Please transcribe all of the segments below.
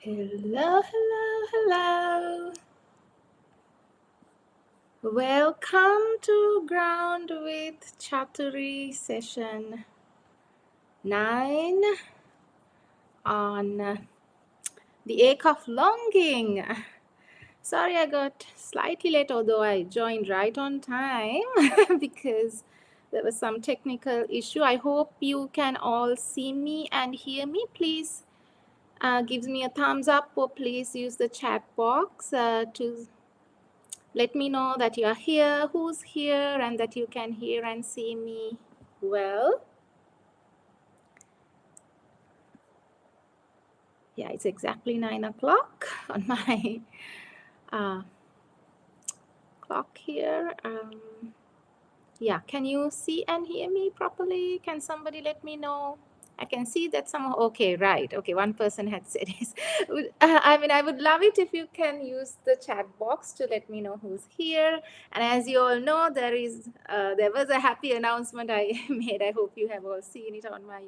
Hello, hello, hello. Welcome to Ground with Chathuri session 9 on the ache of longing. Sorry I got slightly late, although I joined right on time because there was some technical issue. I hope you can all see me and hear me. Please give me a thumbs up, or please use the chat box to let me know that you are here, who's here, and that you can hear and see me well. Yeah, it's exactly 9 o'clock on my clock here. Yeah, can you see and hear me properly? Can somebody let me know? I can see that somehow. Okay, right. Okay, one person had said yes. I would love it if you can use the chat box to let me know who's here. And as you all know, there was a happy announcement I made. I hope you have all seen it on my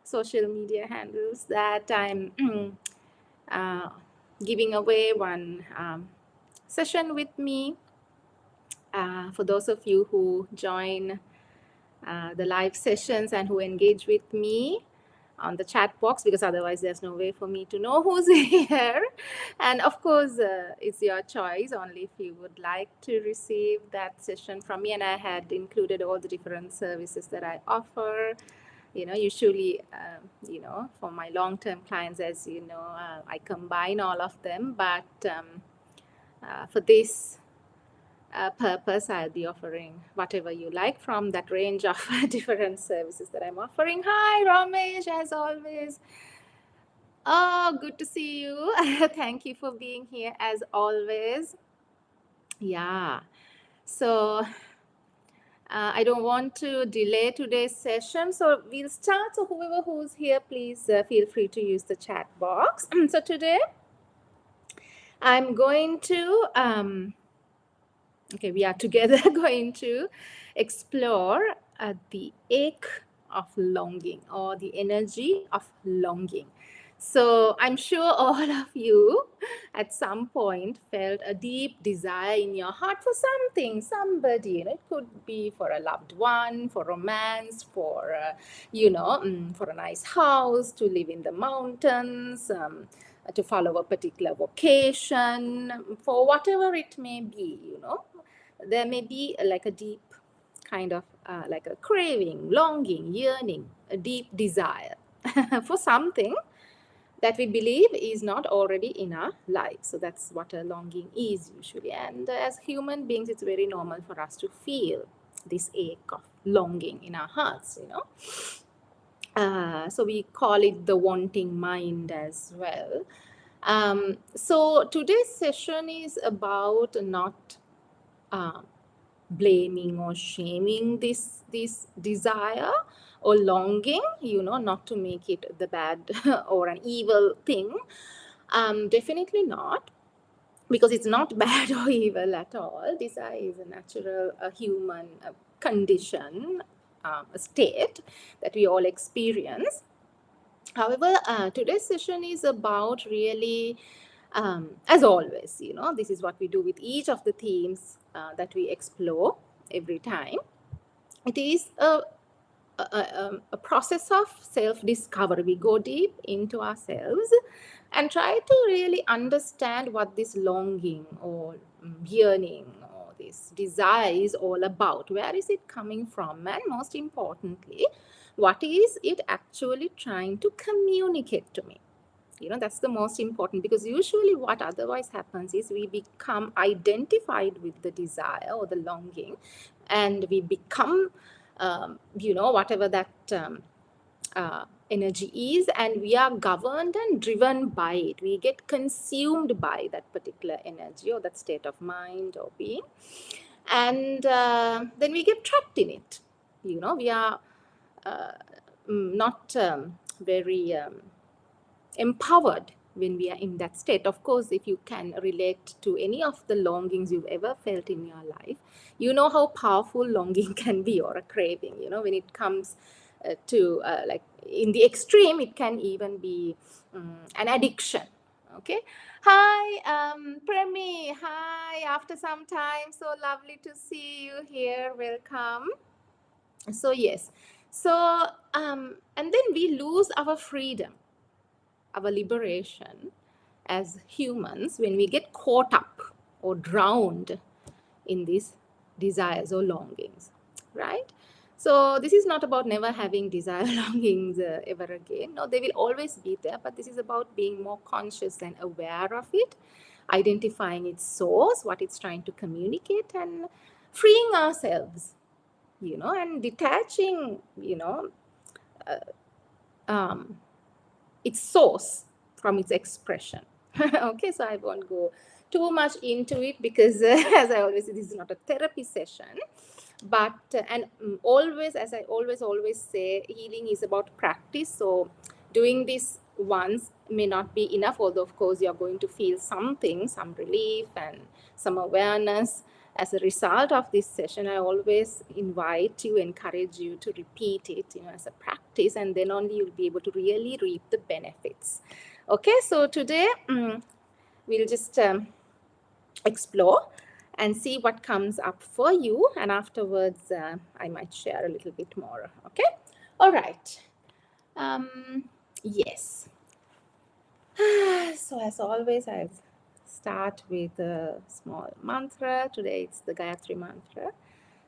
social media handles that I'm uh, giving away one session with me. For those of you who join the live sessions and who engage with me on the chat box, because otherwise there's no way for me to know who's here. And of course, it's your choice only if you would like to receive that session from me. And I had included all the different services that I offer. Usually, for my long-term clients, as you know, I combine all of them. But for this purpose, I'll be offering whatever you like from that range of different services that I'm offering. Hi, Ramesh, as always. Oh, good to see you. Thank you for being here as always. Yeah. So I don't want to delay today's session. So we'll start. So whoever who's here, please feel free to use the chat box. So today I'm going to we are together going to explore the ache of longing, or the energy of longing. So I'm sure all of you at some point felt a deep desire in your heart for something, somebody. It could be for a loved one, for romance, for for a nice house, to live in the mountains, to follow a particular vocation, for whatever it may be. There may be like a deep kind of like a craving, longing, yearning, a deep desire for something that we believe is not already in our life. So that's what a longing is usually. And as human beings, it's very normal for us to feel this ache of longing in our hearts. So we call it the wanting mind as well. So today's session is about not blaming or shaming this desire or longing, not to make it the bad or an evil thing. Definitely not, because it's not bad or evil at all. Desire is a natural human condition, a state that we all experience. However, today's session is about really, as always, this is what we do with each of the themes that we explore every time. It is a process of self-discovery. We go deep into ourselves and try to really understand what this longing or yearning or this desire is all about. Where is it coming from? And most importantly, what is it actually trying to communicate to me? That's the most important, because usually what otherwise happens is we become identified with the desire or the longing, and we become whatever that energy is, and we are governed and driven by it. We get consumed by that particular energy or that state of mind or being, and then we get trapped in it. We are not very empowered when we are in that state. Of course, if you can relate to any of the longings you've ever felt in your life, you know how powerful longing can be, or a craving. When it comes to like in the extreme, it can even be an addiction. Okay. Hi, Premi. Hi. After some time, so lovely to see you here. Welcome. So yes. So and then we lose our freedom, our liberation as humans when we get caught up or drowned in these desires or longings, right? So this is not about never having desire longings ever again. No, they will always be there, but this is about being more conscious and aware of it, identifying its source, what it's trying to communicate, and freeing ourselves, and detaching, um, its source from its expression. Okay, so I won't go too much into it because, as I always say, this is not a therapy session. But, and always, as I always say, healing is about practice. So, doing this once may not be enough, although, of course, you're going to feel something, some relief and some awareness. As a result of this session, I always invite you, encourage you to repeat it, as a practice, and then only you'll be able to really reap the benefits. Okay, so today we'll just explore and see what comes up for you, and afterwards I might share a little bit more. Okay, all right. Yes. So as always, I start with a small mantra. Today it's the Gayatri mantra.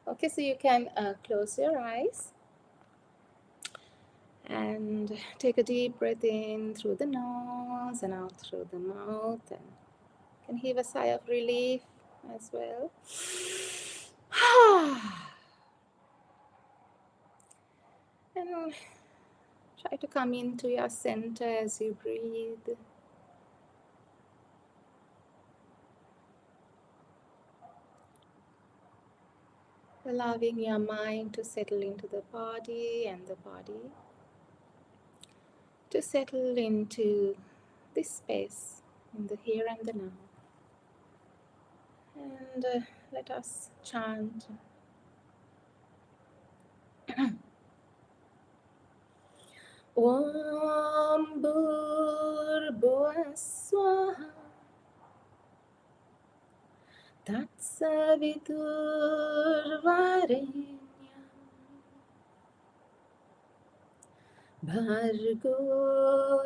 Okay, so you can close your eyes and take a deep breath in through the nose and out through the mouth, and you can heave a sigh of relief as well. And try to come into your center as you breathe. Allowing your mind to settle into the body and the body to settle into this space in the here and the now. And let us chant. Om Bhur Swaha Tatsavitur Varenyam Bhargo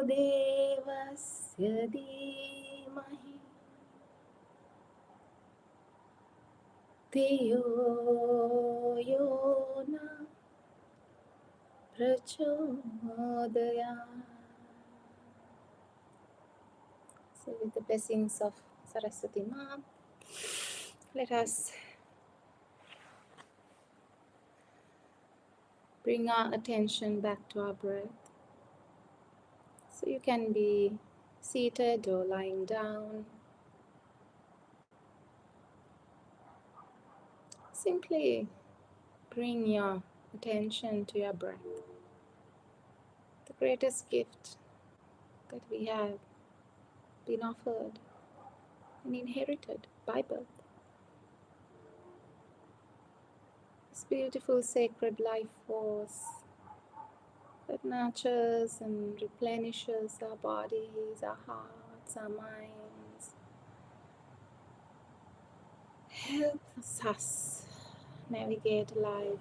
Devasya Dhimahi Dhiyo Yona Prachodaya. So with the blessings of Saraswati Ma, let us bring our attention back to our breath. So you can be seated or lying down. Simply bring your attention to your breath, the greatest gift that we have been offered and inherited by birth. This beautiful sacred life force that nurtures and replenishes our bodies, our hearts, our minds, helps us navigate life,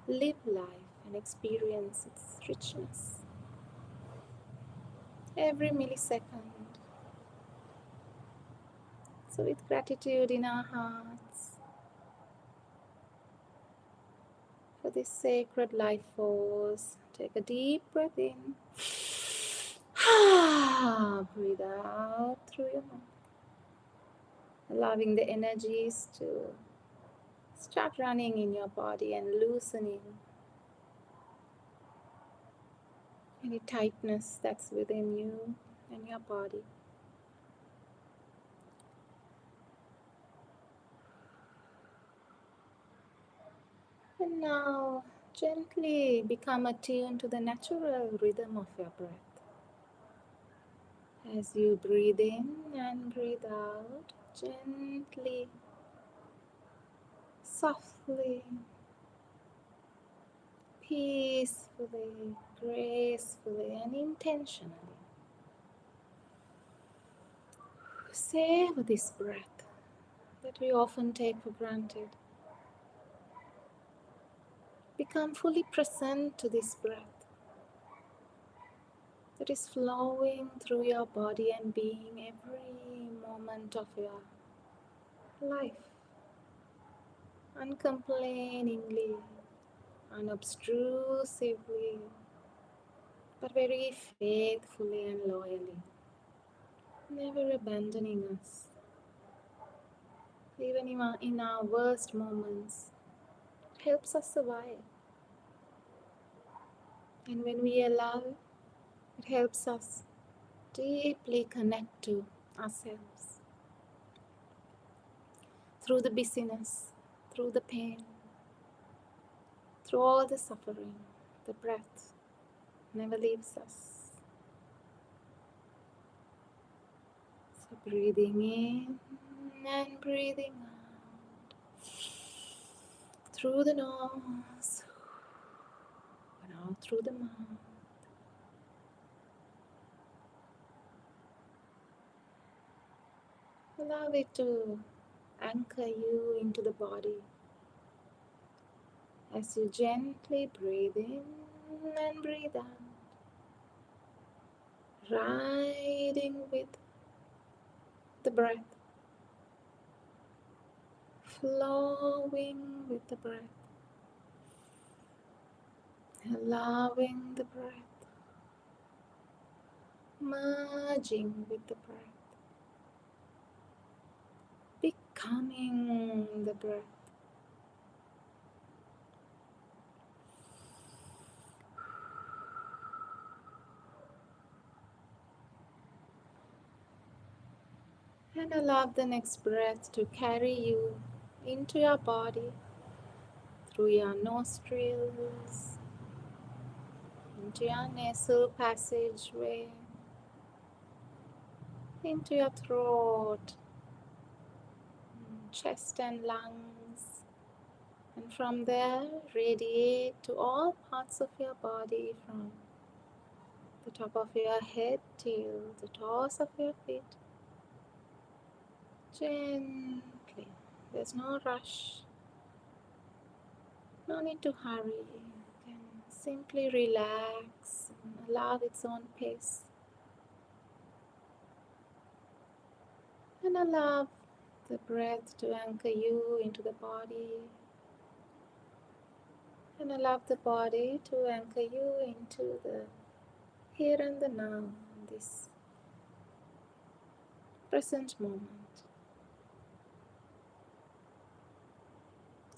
live life, and experience its richness every millisecond. So, with gratitude in our hearts for this sacred life force, take a deep breath in. Breathe out through your mouth, allowing the energies to start running in your body and loosening any tightness that's within you and your body. And now gently become attuned to the natural rhythm of your breath. As you breathe in and breathe out, gently, softly, peacefully, gracefully, and intentionally. Savor this breath that we often take for granted. Become fully present to this breath that is flowing through your body and being every moment of your life, uncomplainingly, unobtrusively, but very faithfully and loyally, never abandoning us, even in our worst moments. It helps us survive. And when we allow, it helps us deeply connect to ourselves through the busyness, through the pain, through all the suffering. The breath never leaves us. So breathing in and breathing out through the nose and out through the mouth. Allow it to anchor you into the body as you gently breathe in and breathe out, riding with the breath, flowing with the breath, allowing the breath, merging with the breath, becoming the breath. And allow the next breath to carry you into your body through your nostrils, into your nasal passageway, into your throat, chest and lungs, and from there radiate to all parts of your body from the top of your head till the toes of your feet. Gently. There's no rush, no need to hurry. You can simply relax and allow its own pace. And allow the breath to anchor you into the body. And allow the body to anchor you into the here and the now, in this present moment.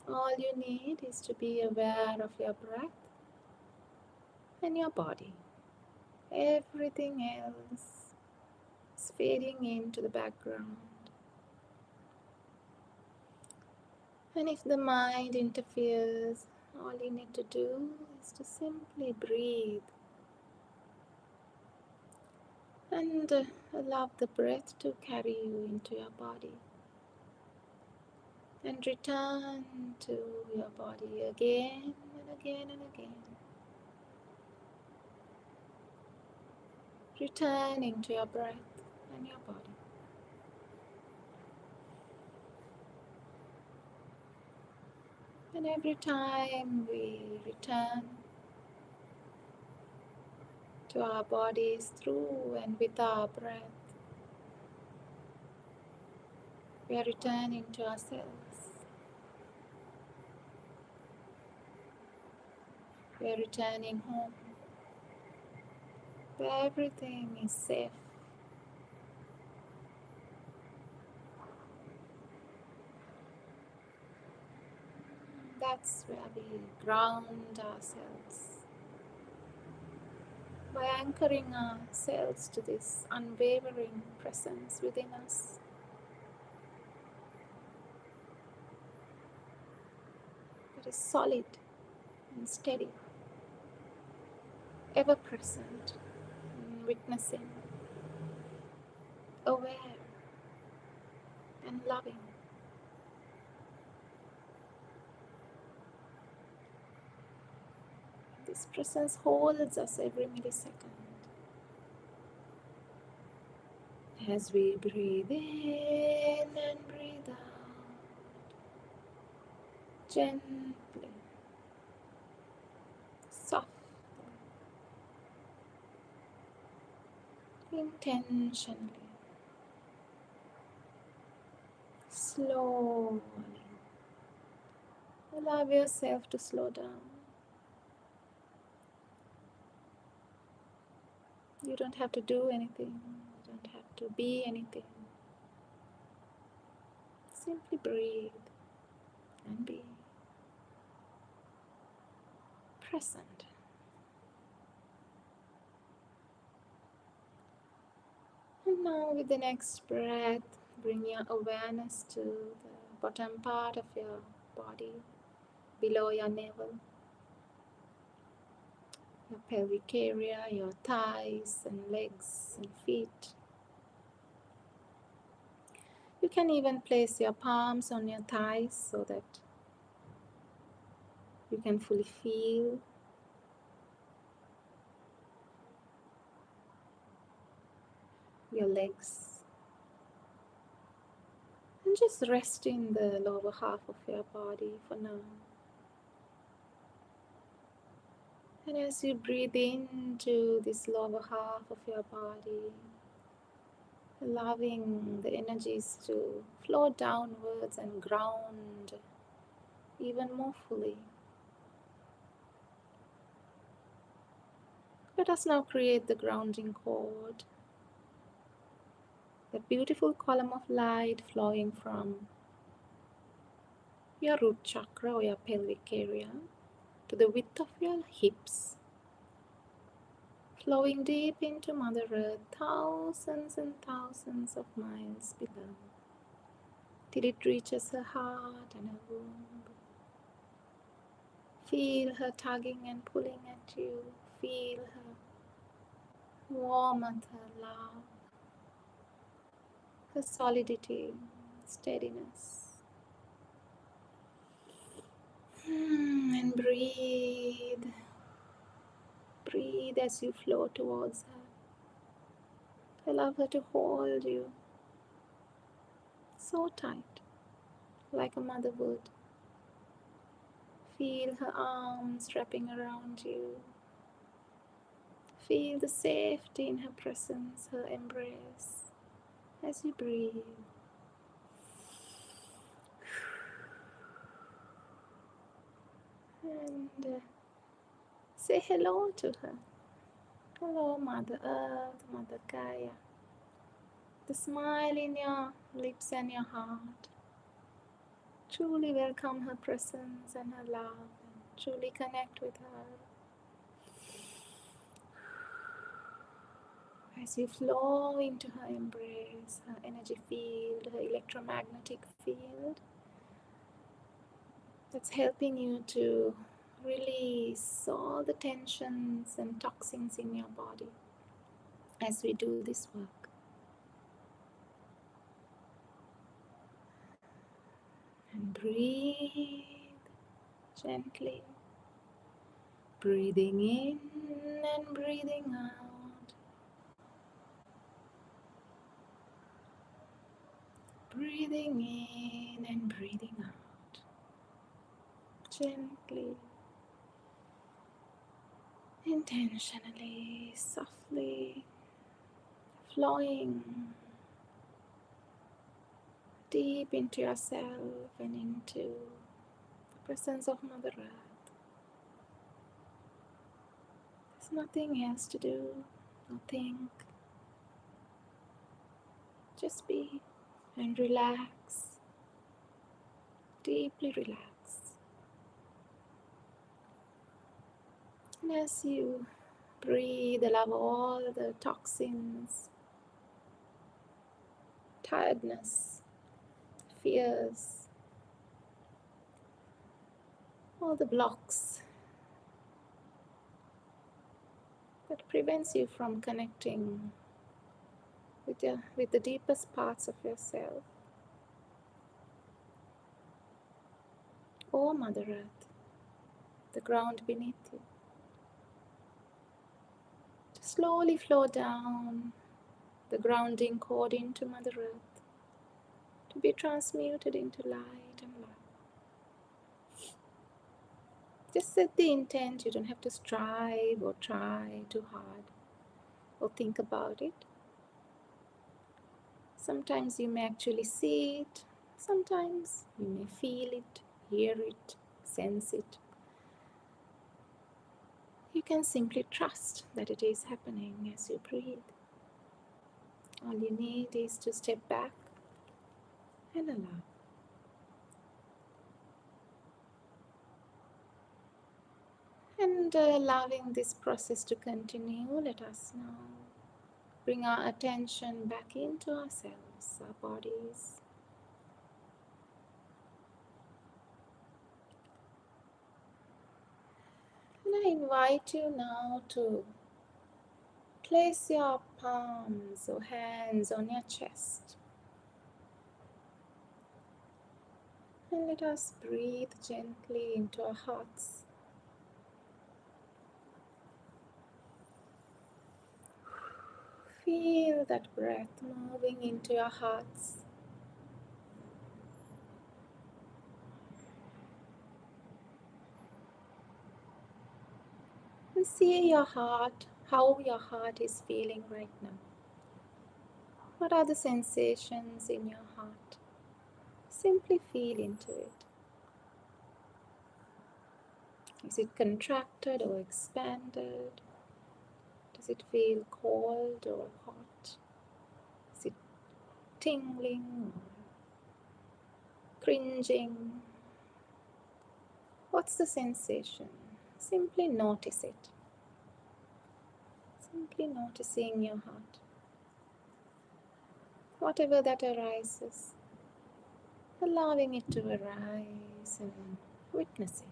All you need is to be aware of your breath and your body. Everything else is fading into the background. And if the mind interferes, all you need to do is to simply breathe and allow the breath to carry you into your body and return to your body again and again and again. Returning to your breath and your body. And every time we return to our bodies through and with our breath, we are returning to ourselves. We are returning home where everything is safe. That's where we ground ourselves by anchoring ourselves to this unwavering presence within us. That is solid and steady, ever present, witnessing, aware, and loving. This presence holds us every millisecond, As we breathe in and breathe out, gently, softly, intentionally, slowly, allow yourself to slow down. You don't have to do anything, you don't have to be anything. Simply breathe and be present. And now, with the next breath, bring your awareness to the bottom part of your body, below your navel, your pelvic area, your thighs and legs and feet. You can even place your palms on your thighs so that you can fully feel your legs. And just rest in the lower half of your body for now. And as you breathe into this lower half of your body, allowing the energies to flow downwards and ground even more fully. Let us now create the grounding cord, that beautiful column of light flowing from your root chakra or your pelvic area to the width of your hips, flowing deep into Mother Earth, thousands and thousands of miles below, till it reaches her heart and her womb. Feel her tugging and pulling at you. Feel her warmth, her love, her solidity, steadiness. And breathe. Breathe as you flow towards her. Allow her to hold you so tight, like a mother would. Feel her arms wrapping around you. Feel the safety in her presence, her embrace, as you breathe. And say hello to her. Hello, Mother Earth, Mother Gaia. The smile in your lips and your heart. Truly welcome her presence and her love, and truly connect with her. As you flow into her embrace, her energy field, her electromagnetic field, that's helping you to release all the tensions and toxins in your body as we do this work. And breathe gently, breathing in and breathing out. Breathing in and breathing out. Gently, intentionally, softly, flowing deep into yourself and into the presence of Mother Earth. There's nothing else to do, no think. Just be and relax, deeply relax. And as you breathe, allow all the toxins, tiredness, fears, all the blocks that prevents you from connecting with the deepest parts of yourself. Oh, Mother Earth, the ground beneath you. To slowly flow down the grounding cord into Mother Earth, to be transmuted into light and love. Just set the intent. You don't have to strive or try too hard or think about it. Sometimes you may actually see it, sometimes you may feel it, hear it, sense it. You can simply trust that it is happening as you breathe. All you need is to step back and allow. And allowing this process to continue, let us now bring our attention back into ourselves, our bodies. And I invite you now to place your palms or hands on your chest. And let us breathe gently into our hearts. Feel that breath moving into your hearts. And see your heart, how your heart is feeling right now. What are the sensations in your heart? Simply feel into it. Is it contracted or expanded? Does it feel cold or hot? Is it tingling or cringing? What's the sensation? Simply notice it. Simply noticing your heart. Whatever that arises, allowing it to arise and witnessing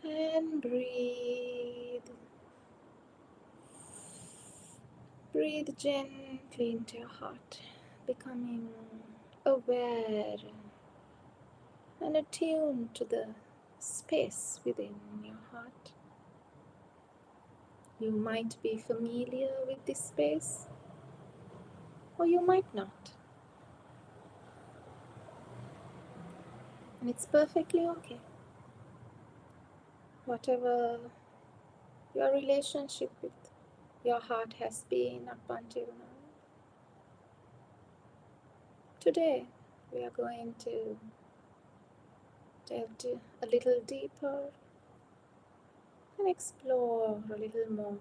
it. And breathe. Breathe gently into your heart, becoming aware and attuned to the space within your heart. You might be familiar with this space, or you might not. And it's perfectly okay. Whatever your relationship with your heart has been up until now, today we are going to delve a little deeper and explore a little more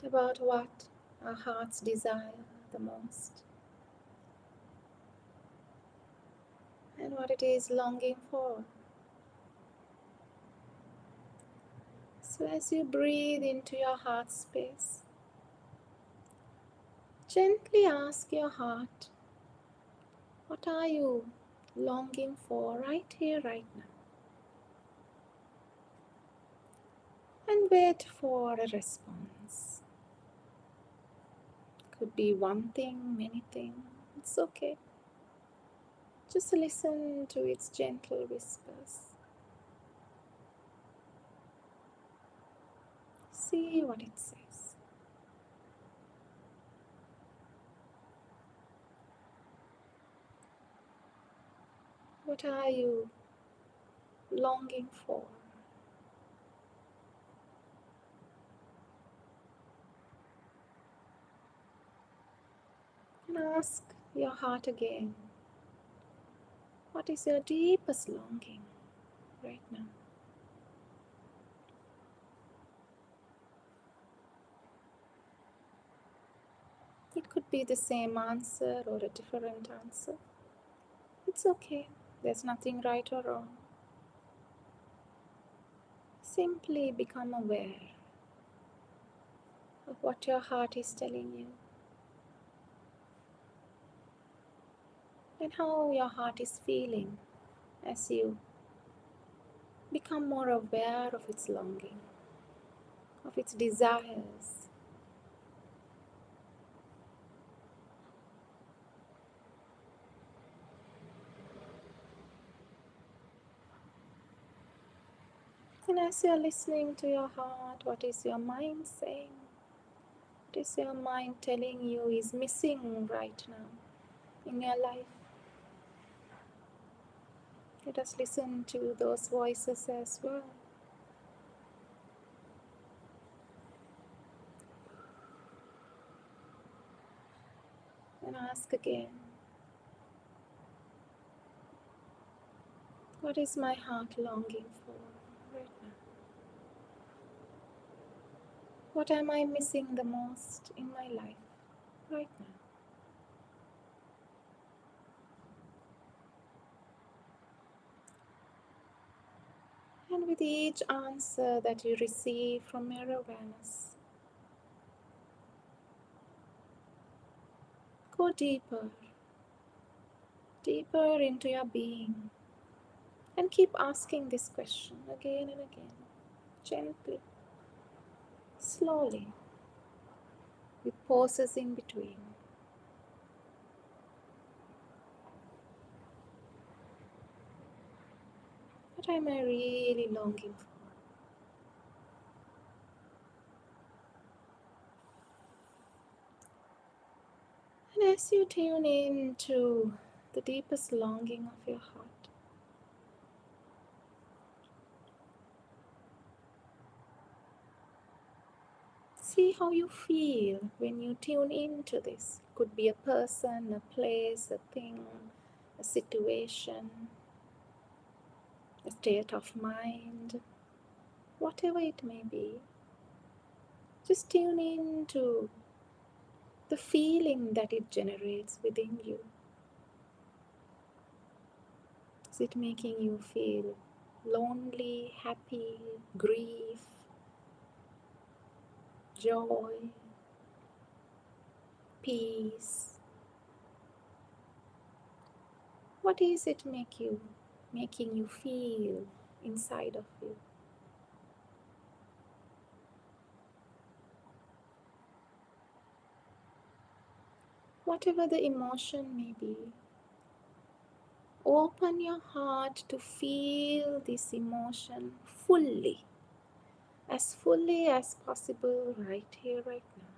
about what our hearts desire the most and what it is longing for. So as you breathe into your heart space, gently ask your heart, what are you longing for right here, right now? And wait for a response. Could be one thing, many things. It's okay. Just listen to its gentle whispers. See what it says. What are you longing for? And ask your heart again, what is your deepest longing right now? It could be the same answer or a different answer. It's okay. There's nothing right or wrong. Simply become aware of what your heart is telling you and how your heart is feeling as you become more aware of its longing, of its desires. And as you're listening to your heart, what is your mind saying? What is your mind telling you is missing right now in your life? Let us listen to those voices as well. And ask again, what is my heart longing for right now? What am I missing the most in my life right now? And with each answer that you receive from your awareness, go deeper, deeper into your being, and keep asking this question again and again, gently, slowly, with pauses in between. What am I really longing for? And as you tune in to the deepest longing of your heart, see how you feel when you tune into this. Could be a person, a place, a thing, a situation, a state of mind, whatever it may be. Just tune in to the feeling that it generates within you. Is it making you feel lonely, happy, grief, joy, peace? What is it making you feel inside of you? Whatever the emotion may be, open your heart to feel this emotion fully as possible right here, right now.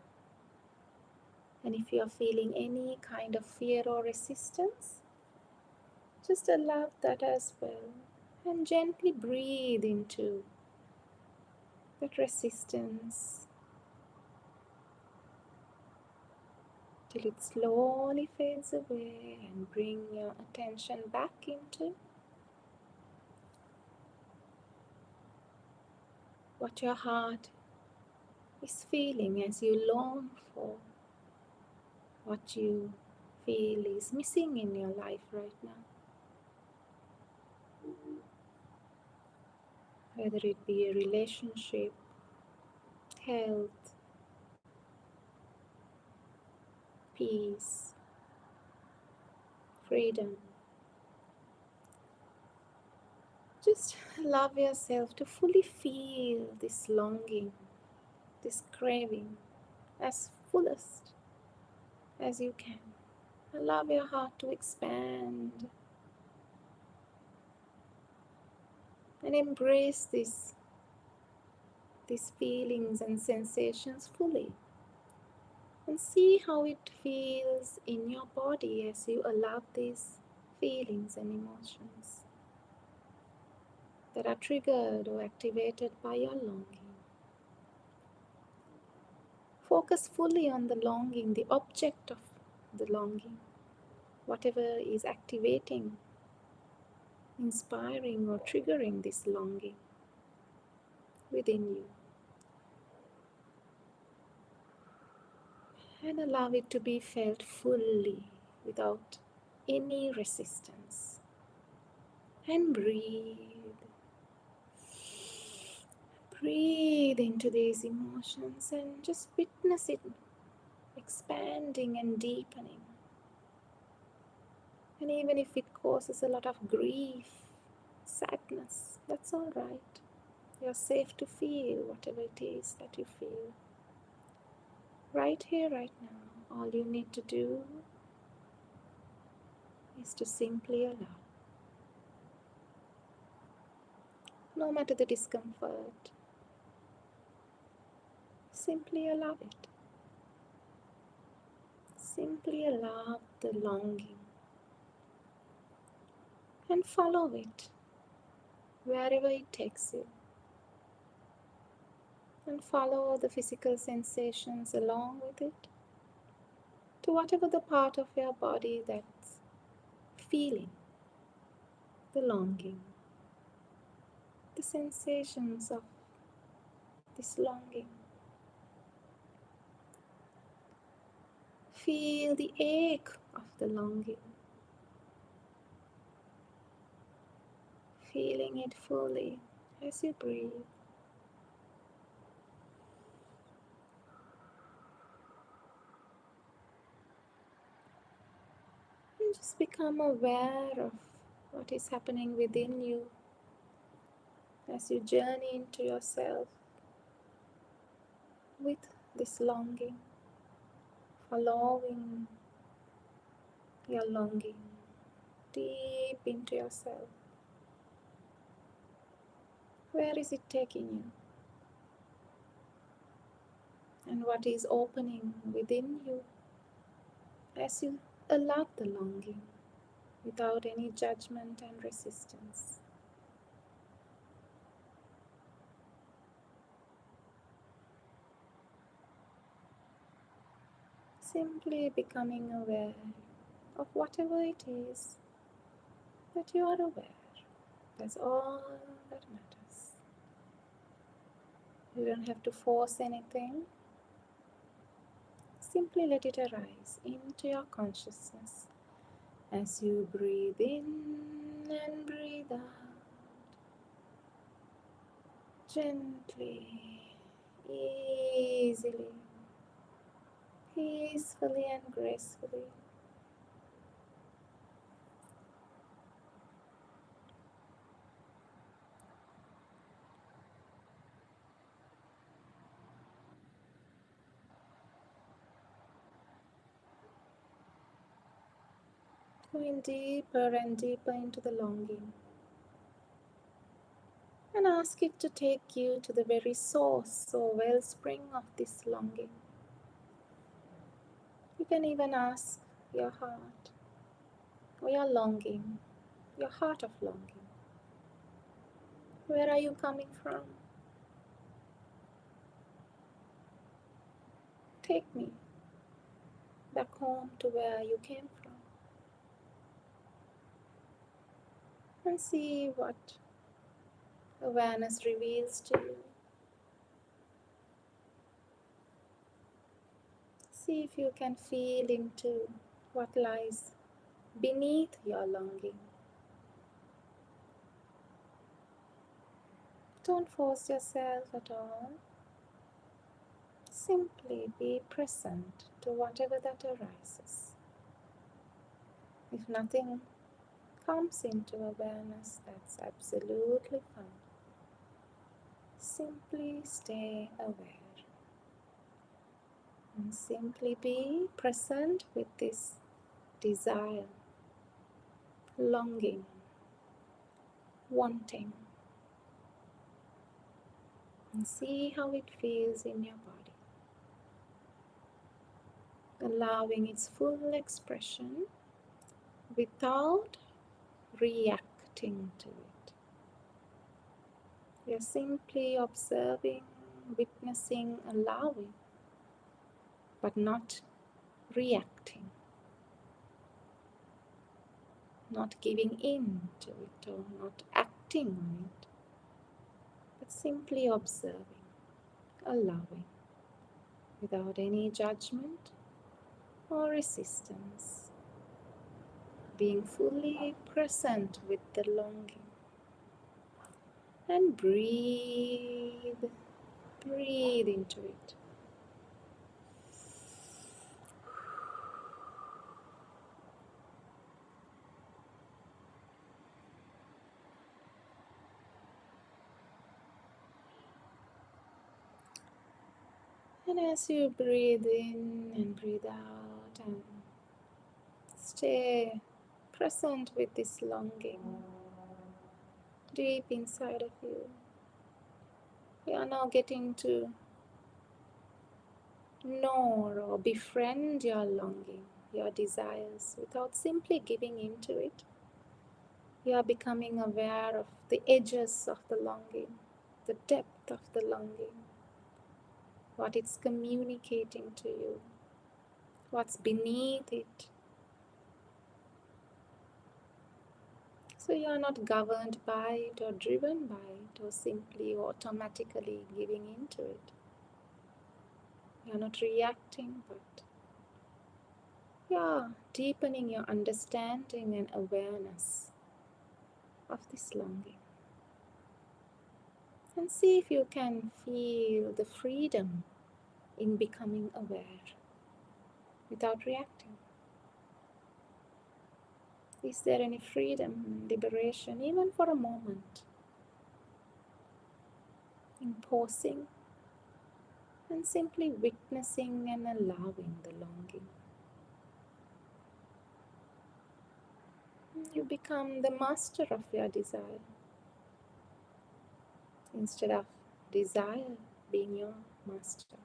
And if you are feeling any kind of fear or resistance, just allow that as well. And gently breathe into that resistance till it slowly fades away, and bring your attention back into what your heart is feeling as you long for what you feel is missing in your life right now. Whether it be a relationship, health, peace, freedom. Just allow yourself to fully feel this longing, this craving as fullest as you can. Allow your heart to expand and embrace these feelings and sensations fully. And see how it feels in your body as you allow these feelings and emotions that are triggered or activated by your longing. Focus fully on the longing, the object of the longing, whatever is activating, inspiring, or triggering this longing within you. And allow it to be felt fully without any resistance. And breathe. Breathe into these emotions and just witness it expanding and deepening. And even if it causes a lot of grief, sadness, that's all right. You're safe to feel whatever it is that you feel. Right here, right now, all you need to do is to simply allow. no matter the discomfort. Simply allow it. Simply allow the longing and follow it wherever it takes you. And follow the physical sensations along with it to whatever the part of your body that's feeling the longing, the sensations of this longing. Feel the ache of the longing, feeling it fully as you breathe. And just become aware of what is happening within you as you journey into yourself with this longing, following your longing deep into yourself. Where is it taking you? And what is opening within you as you allow the longing without any judgment and resistance. Simply becoming aware of whatever it is that you are aware. That's all that matters. You don't have to force anything. Simply let it arise into your consciousness as you breathe in and breathe out gently, easily, peacefully and gracefully. Going deeper and deeper into the longing, and ask it to take you to the very source or wellspring of this longing. You can even ask your heart or your longing, your heart of longing. Where are you coming from? Take me back home to where you came from and see what awareness reveals to you. See if you can feel into what lies beneath your longing. Don't force yourself at all. Simply be present to whatever that arises. If nothing comes into awareness, that's absolutely fine. Simply stay aware and simply be present with this desire, longing, wanting, and see how it feels in your body, allowing its full expression without reacting to it. You're simply observing, witnessing, allowing, but not reacting, not giving in to it or not acting on it, but simply observing, allowing, without any judgment or resistance, being fully present with the longing. And breathe, breathe into it. And as you breathe in and breathe out and stay present with this longing, deep inside of you. You are now getting to know or befriend your longing, your desires, without simply giving in to it. You are becoming aware of the edges of the longing, the depth of the longing, what it's communicating to you, what's beneath it. So you are not governed by it or driven by it or simply automatically giving into it. You are not reacting, but you are deepening your understanding and awareness of this longing. And see if you can feel the freedom in becoming aware without reacting. Is there any freedom, liberation, even for a moment, in pausing and simply witnessing and allowing the longing? You become the master of your desire instead of desire being your master.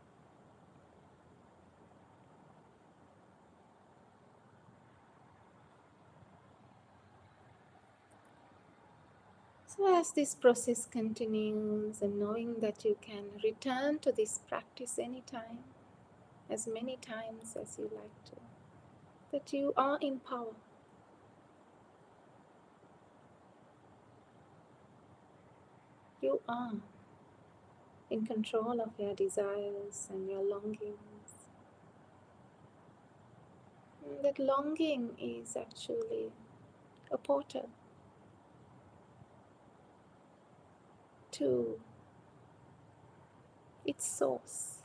So, as this process continues, and knowing that you can return to this practice anytime, as many times as you like to, that you are in power. You are in control of your desires and your longings. And that longing is actually a portal to its source.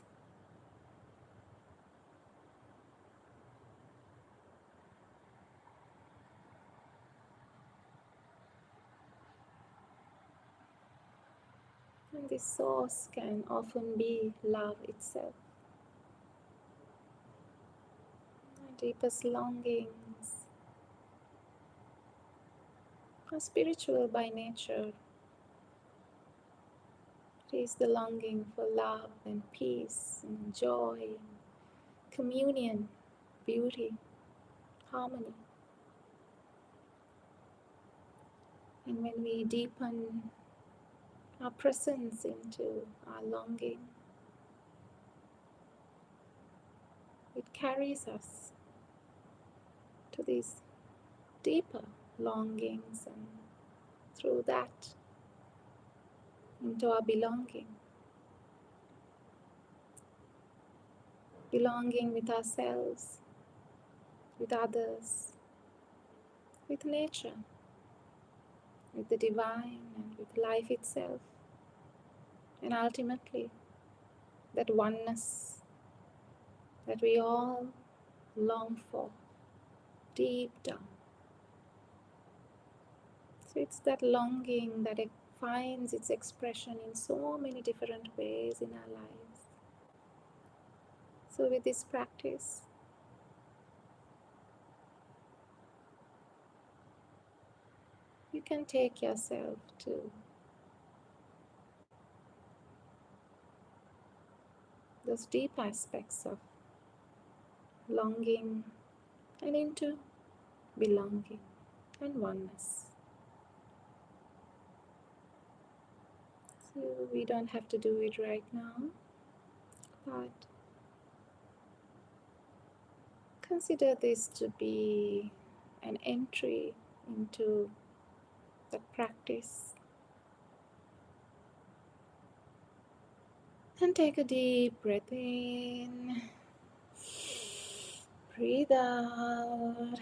And this source can often be love itself. Our deepest longings are spiritual by nature. It is the longing for love and peace and joy, communion, beauty, harmony. And when we deepen our presence into our longing, it carries us to these deeper longings and through that into our belonging. Belonging with ourselves, with others, with nature, with the divine and with life itself. And ultimately, that oneness that we all long for deep down. So it's that longing that it finds its expression in so many different ways in our lives. So with this practice, you can take yourself to those deep aspects of longing and into belonging and oneness. So we don't have to do it right now, but consider this to be an entry into the practice. And take a deep breath in, breathe out.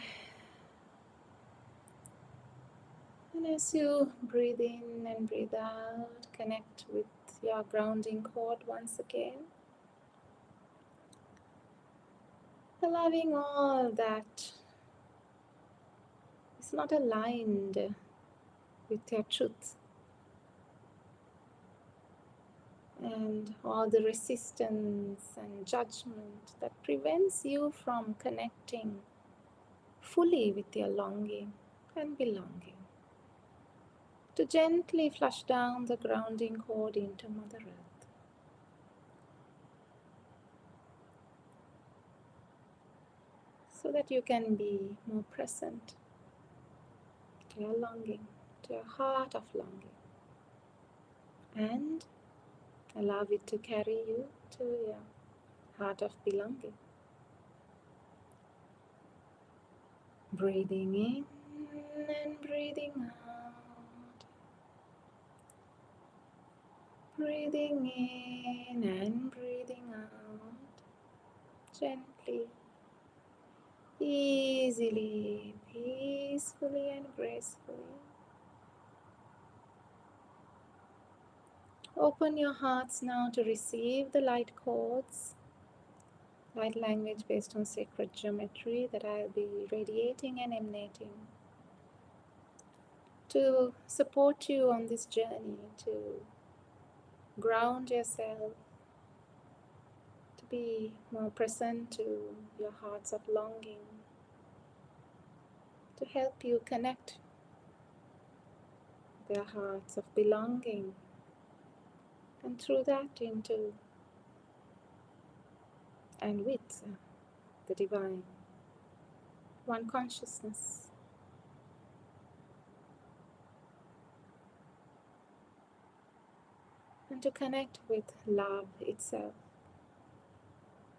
And as you breathe in and breathe out, connect with your grounding cord once again. Allowing all that is not aligned with your truth and all the resistance and judgment that prevents you from connecting fully with your longing and belonging. to gently flush down the grounding cord into Mother Earth, so that you can be more present to your longing, to your heart of longing, and allow it to carry you to your heart of belonging. Breathing in and breathing out. Breathing in and breathing out. Gently, easily, peacefully and gracefully. Open your hearts now to receive the light chords, light language based on sacred geometry that I'll be radiating and emanating to support you on this journey, to ground yourself, to be more present to your hearts of longing, to help you connect their hearts of belonging, and through that into and with the divine, one consciousness, and to connect with love itself,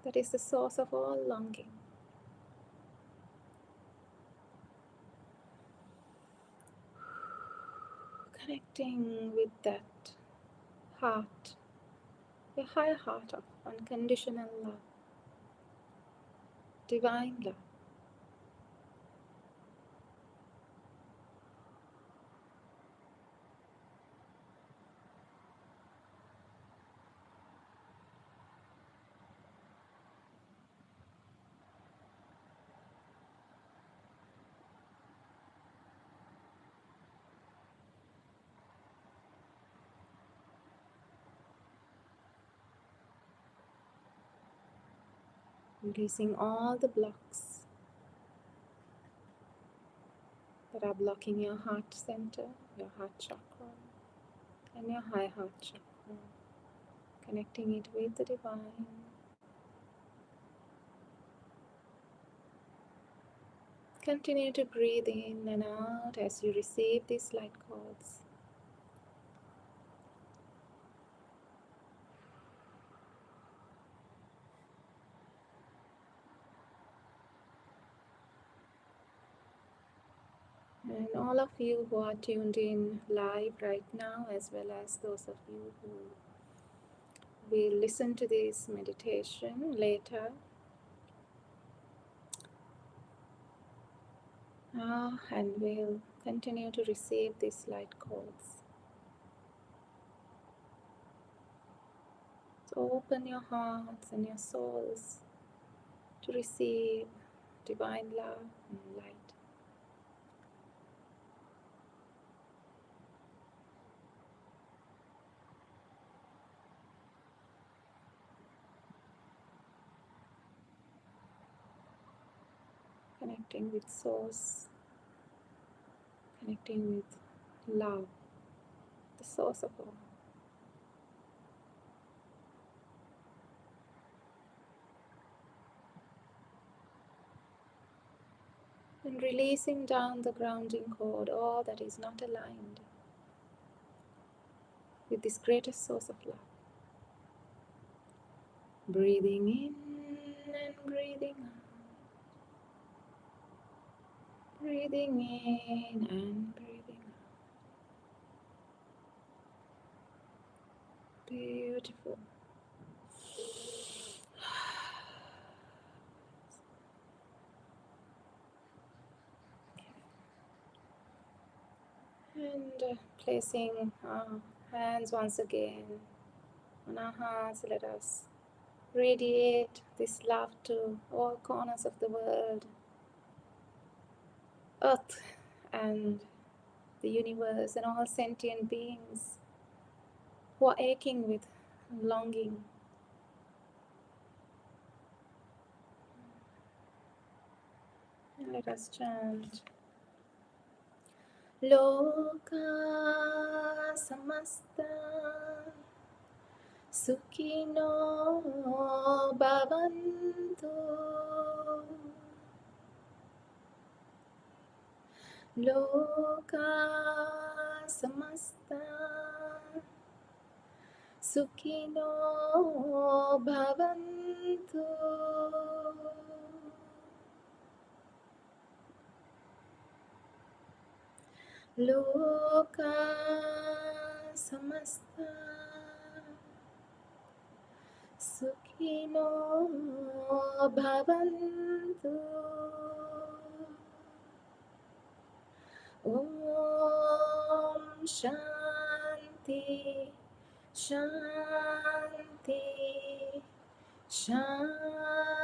that is the source of all longing. Connecting with that heart, the higher heart of unconditional love, divine love. Releasing all the blocks that are blocking your heart center, your heart chakra, and your high heart chakra. Connecting it with the divine. Continue to breathe in and out as you receive these light cords. And all of you who are tuned in live right now, as well as those of you who will listen to this meditation later, and will continue to receive these light cords. So open your hearts and your souls to receive divine love and light. Connecting with Source, connecting with love, the source of all. And releasing down the grounding cord all that is not aligned with this greatest source of love. Breathing in and breathing out. Breathing in and breathing out. Beautiful. And placing our hands once again on our hearts, let us radiate this love to all corners of the world, Earth, and the universe, and all sentient beings who are aching with longing. And let us chant, Loka samasta Sukhino bhavantu. Loka samasta Sukhino bhavantu. Loka samasta Sukhino bhavantu. Om Shanti Shanti Shanti.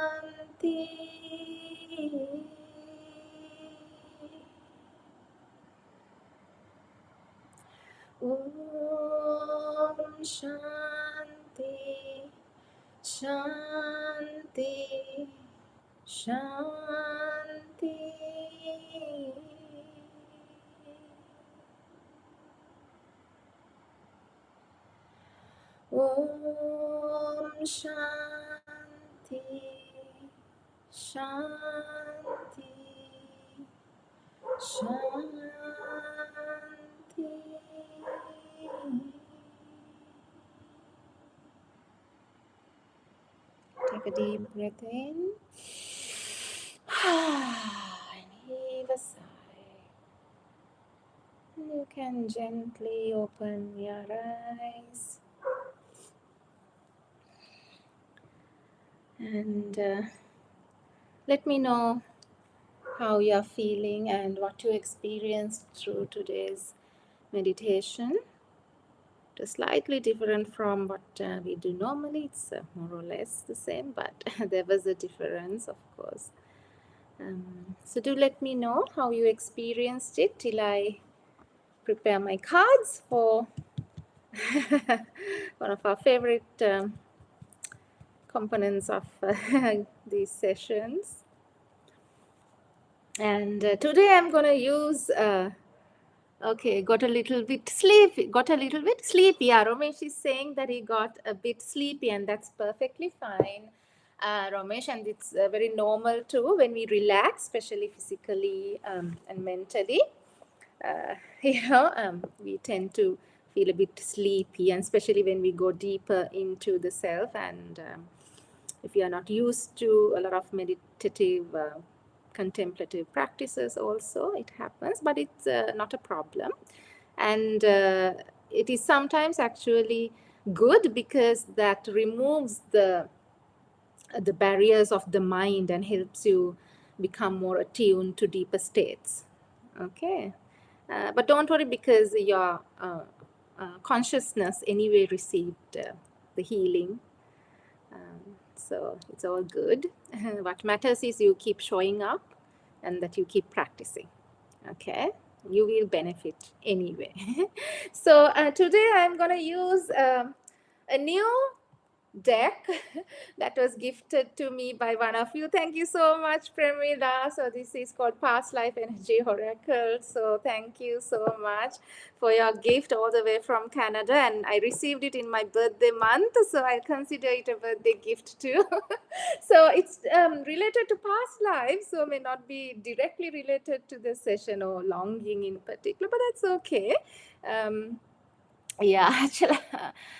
Om Shanti Shanti Shanti. Om Shanti Shanti Shanti. Take a deep breath in and heave a sigh. You can gently open your eyes and let me know how you're feeling and what you experienced through today's meditation. It is slightly different from what we do normally. It's more or less the same, but there was a difference, of course. So do let me know how you experienced it till I prepare my cards for one of our favorite components of these sessions. And today I'm going to use, okay, got a little bit sleepy. Yeah, Ramesh is saying that he got a bit sleepy, and that's perfectly fine, Ramesh. And it's very normal too when we relax, especially physically and mentally. We tend to feel a bit sleepy, and especially when we go deeper into the self. And if you are not used to a lot of meditative, contemplative practices, also it happens, but it's not a problem. And it is sometimes actually good because that removes the barriers of the mind and helps you become more attuned to deeper states. Okay. But don't worry, because your consciousness anyway received the healing. So it's all good. What matters is you keep showing up and that you keep practicing. Okay. You will benefit anyway. So today I'm going to use a new deck that was gifted to me by one of you. Thank you so much, Premila. So this is called Past Life Energy Oracle. So thank you so much for your gift all the way from Canada. And I received it in my birthday month, so I consider it a birthday gift too. So it's related to past lives, so may not be directly related to the session or longing in particular, but that's okay. Yeah, actually,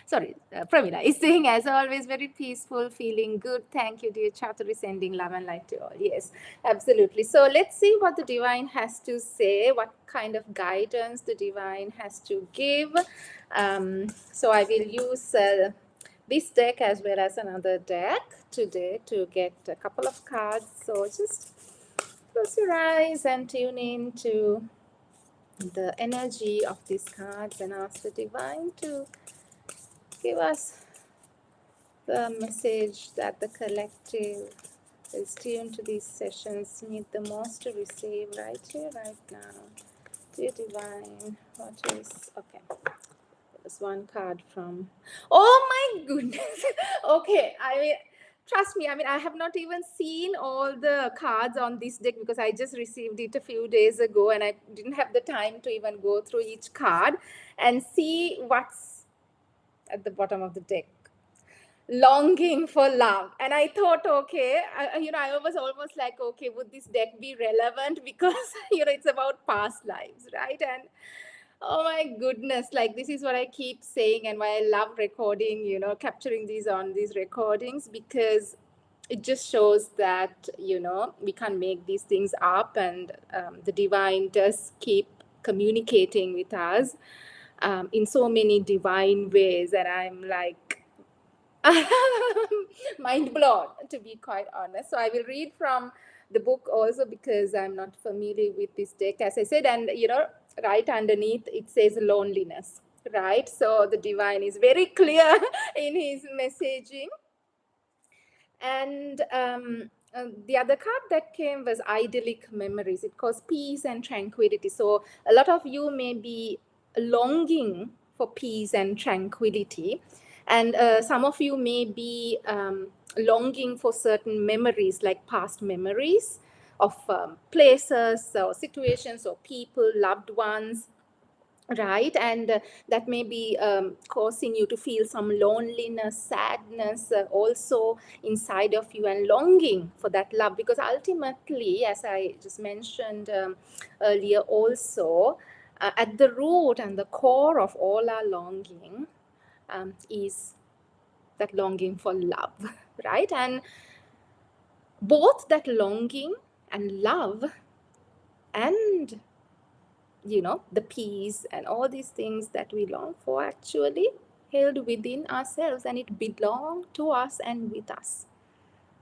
sorry, Pramila is saying, as always, very peaceful, feeling good. Thank you, dear Chathuri, sending love and light to all. Yes, absolutely. So let's see what the divine has to say, what kind of guidance the divine has to give. So I will use this deck as well as another deck today to get a couple of cards. So just close your eyes and tune in to the energy of these cards and ask the divine to give us the message that the collective is tuned to these sessions need the most to receive right here, right now. Dear divine, what is, okay, there's one card from, oh my goodness. Okay, Trust me, I mean, I have not even seen all the cards on this deck because I just received it a few days ago and I didn't have the time to even go through each card and see what's at the bottom of the deck. Longing for love. And I thought, okay, I was almost like, okay, would this deck be relevant? Because, it's about past lives, right? And oh my goodness, like this is what I keep saying and why I love recording, capturing these on these recordings, because it just shows that, we can't make these things up, and the divine does keep communicating with us in so many divine ways. And I'm like, mind blown, to be quite honest. So I will read from the book also because I'm not familiar with this deck, as I said. And, right underneath it says loneliness, right? So the divine is very clear in his messaging. And the other card that came was idyllic memories. It calls peace and tranquility. So a lot of you may be longing for peace and tranquility. And some of you may be longing for certain memories, like past memories of places or situations or people, loved ones, right? And that may be causing you to feel some loneliness, sadness also inside of you, and longing for that love, because ultimately, as I just mentioned earlier also, at the root and the core of all our longing is that longing for love, right? And both that longing and love and the peace and all these things that we long for actually held within ourselves, and it belongs to us and with us.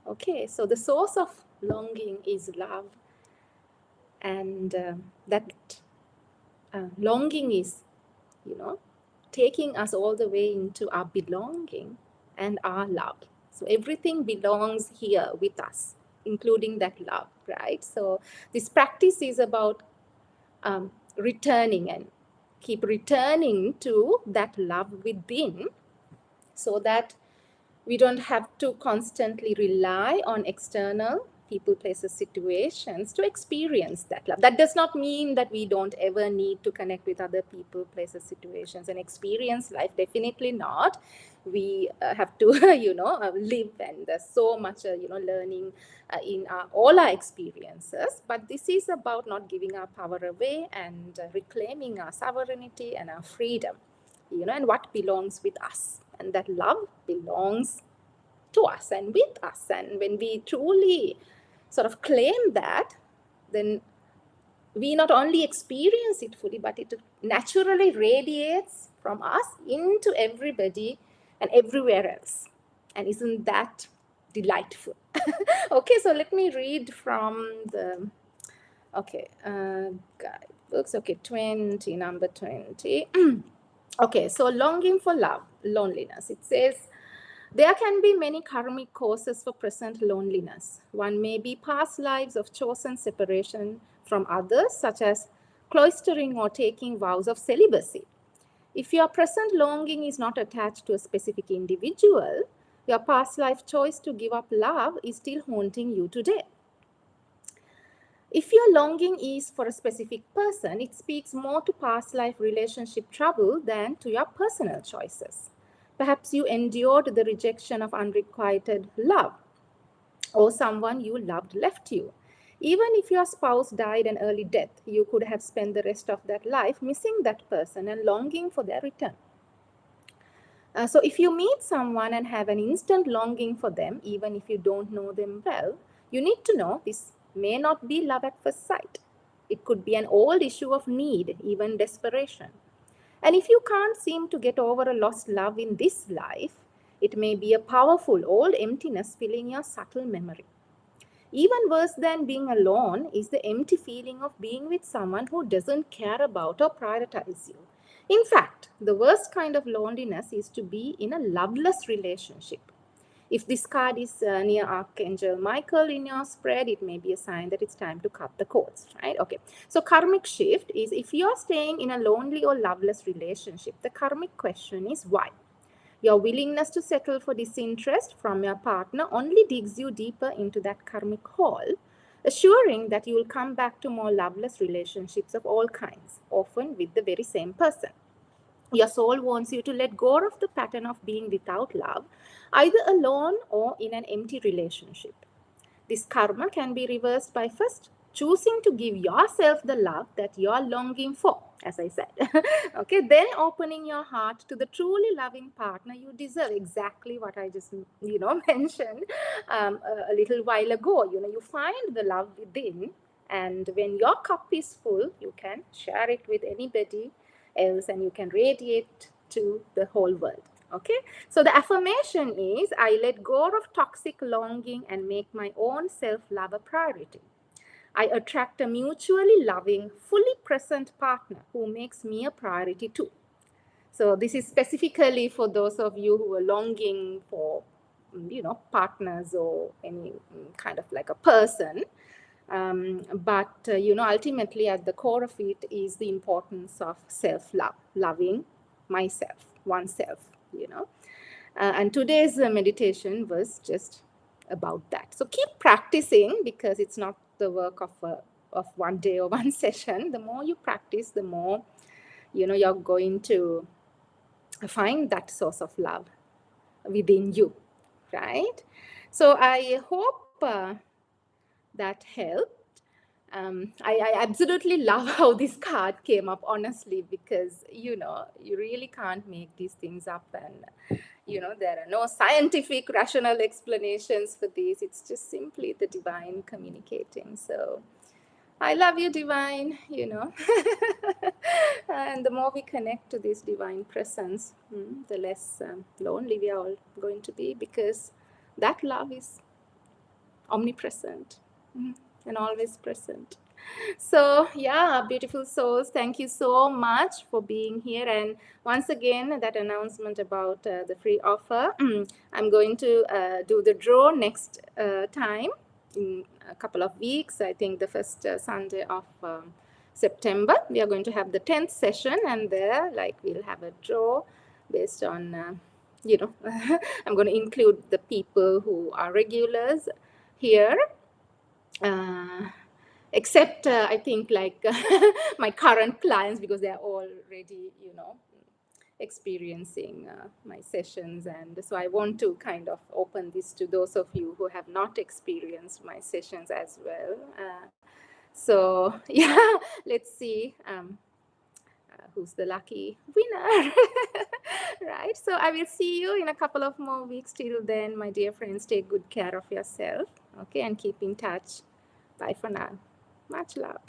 Okay, so the source of longing is love, and that longing is, taking us all the way into our belonging and our love. So everything belongs here with us, including that love, right? So this practice is about returning and keep returning to that love within, so that we don't have to constantly rely on external people, places, situations to experience that love. That does not mean that we don't ever need to connect with other people, places, situations and experience life. Definitely not. We have to, live, and there's so much, learning in all our experiences. But this is about not giving our power away and reclaiming our sovereignty and our freedom, and what belongs with us. And that love belongs to us and with us. And when we truly sort of claim that, then we not only experience it fully, but it naturally radiates from us into everybody and everywhere else. And isn't that delightful? Okay, so let me read from the, guidebooks. Okay, 20, number 20. Okay, so longing for love, loneliness. It says, there can be many karmic causes for present loneliness. One may be past lives of chosen separation from others, such as cloistering or taking vows of celibacy. If your present longing is not attached to a specific individual, your past life choice to give up love is still haunting you today. If your longing is for a specific person, it speaks more to past life relationship trouble than to your personal choices. Perhaps you endured the rejection of unrequited love, or someone you loved left you. Even if your spouse died an early death, you could have spent the rest of that life missing that person and longing for their return. So if you meet someone and have an instant longing for them, even if you don't know them well, you need to know this may not be love at first sight. It could be an old issue of need, even desperation. And if you can't seem to get over a lost love in this life, it may be a powerful old emptiness filling your subtle memory. Even worse than being alone is the empty feeling of being with someone who doesn't care about or prioritize you. In fact, the worst kind of loneliness is to be in a loveless relationship. If this card is near Archangel Michael in your spread, it may be a sign that it's time to cut the cords, right? Okay. So karmic shift is if you're staying in a lonely or loveless relationship, the karmic question is why? Your willingness to settle for disinterest from your partner only digs you deeper into that karmic hole, assuring that you will come back to more loveless relationships of all kinds, often with the very same person. Your soul wants you to let go of the pattern of being without love, either alone or in an empty relationship. This karma can be reversed by first choosing to give yourself the love that you are longing for, as I said. Okay, then opening your heart to the truly loving partner you deserve. Exactly what I just, mentioned a little while ago. You find the love within, and when your cup is full, you can share it with anybody else and you can radiate to the whole world. Okay, so the affirmation is, I let go of toxic longing and make my own self-love a priority. I attract a mutually loving, fully present partner who makes me a priority too. So this is specifically for those of you who are longing for, partners or any kind of like a person. But ultimately at the core of it is the importance of self-love, loving myself, oneself, and today's meditation was just about that. So keep practicing, because it's not the work of one day or one session. The more you practice, the more you're going to find that source of love within you, right? So I hope that helped. I absolutely love how this card came up, honestly, because you really can't make these things up, and there are no scientific rational explanations for this. It's just simply the divine communicating. So I love you, divine, and the more we connect to this divine presence, the less lonely we are all going to be, because that love is omnipresent, and always present. So yeah, beautiful souls, thank you so much for being here. And once again, that announcement about the free offer, I'm going to do the draw next time in a couple of weeks. I think the first Sunday of September, we are going to have the 10th session, and there we'll have a draw based on I'm going to include the people who are regulars here, except I think my current clients, because they're already experiencing my sessions, and so I want to kind of open this to those of you who have not experienced my sessions as well. So yeah, let's see who's the lucky winner. Right, so I will see you in a couple of more weeks. Till then, my dear friends, take good care of yourself, okay, and keep in touch. Bye for now. Much love.